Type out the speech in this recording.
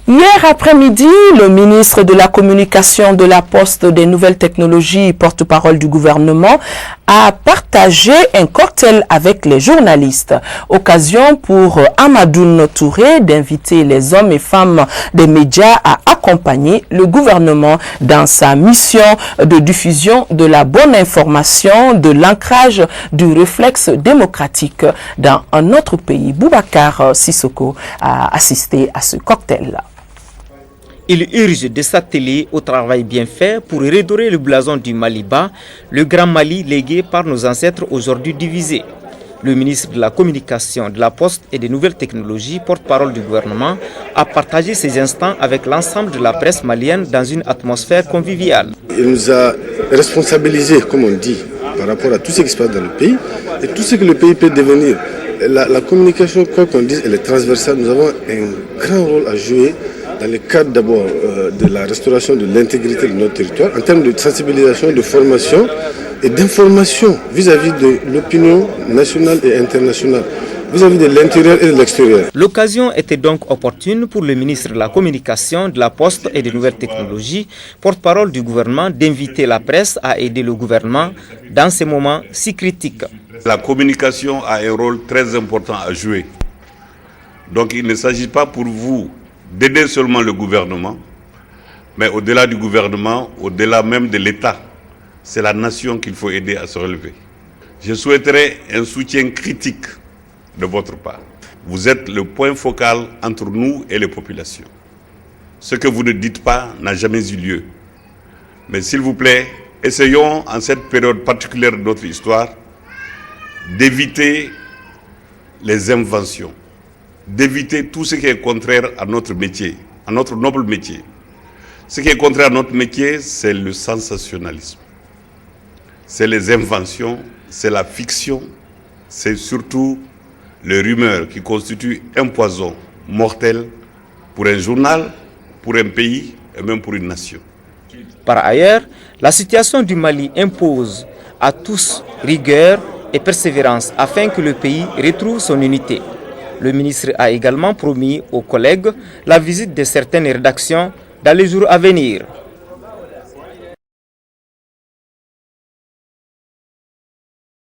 Hier après-midi, le ministre de la Communication, de la Poste, des Nouvelles Technologies, porte-parole du gouvernement, a partagé un cocktail avec les journalistes. Occasion pour Amadoune Touré d'inviter les hommes et femmes des médias à accompagner le gouvernement dans sa mission de diffusion de la bonne information, de l'ancrage du réflexe démocratique dans un autre pays. Boubacar Sissoko a assisté à ce cocktail-là. Il urge de s'atteler au travail bien fait pour redorer le blason du Mali-Bas, le grand Mali légué par nos ancêtres aujourd'hui divisés. Le ministre de la Communication, de la Poste et des Nouvelles Technologies, porte-parole du gouvernement, a partagé ces instants avec l'ensemble de la presse malienne dans une atmosphère conviviale. Il nous a responsabilisés, comme on dit, par rapport à tout ce qui se passe dans le pays et tout ce que le pays peut devenir. La communication, quoi qu'on dise, elle est transversale. Nous avons un grand rôle à jouer dans le cadre d'abord de la restauration de l'intégrité de notre territoire, en termes de sensibilisation, de formation et d'information vis-à-vis de l'opinion nationale et internationale, vis-à-vis de l'intérieur et de l'extérieur. L'occasion était donc opportune pour le ministre de la Communication, de la Poste et des Nouvelles Technologies, porte-parole du gouvernement, d'inviter la presse à aider le gouvernement dans ces moments si critiques. La communication a un rôle très important à jouer. Donc il ne s'agit pas pour vous d'aider seulement le gouvernement, mais au-delà du gouvernement, au-delà même de l'État, c'est la nation qu'il faut aider à se relever. Je souhaiterais un soutien critique de votre part. Vous êtes le point focal entre nous et les populations. Ce que vous ne dites pas n'a jamais eu lieu. Mais s'il vous plaît, essayons en cette période particulière de notre histoire d'éviter les inventions, d'éviter tout ce qui est contraire à notre métier, à notre noble métier. Ce qui est contraire à notre métier, c'est le sensationnalisme. C'est les inventions, c'est la fiction, c'est surtout les rumeurs qui constituent un poison mortel pour un journal, pour un pays et même pour une nation. Par ailleurs, la situation du Mali impose à tous rigueur et persévérance afin que le pays retrouve son unité. Le ministre a également promis aux collègues la visite de certaines rédactions dans les jours à venir.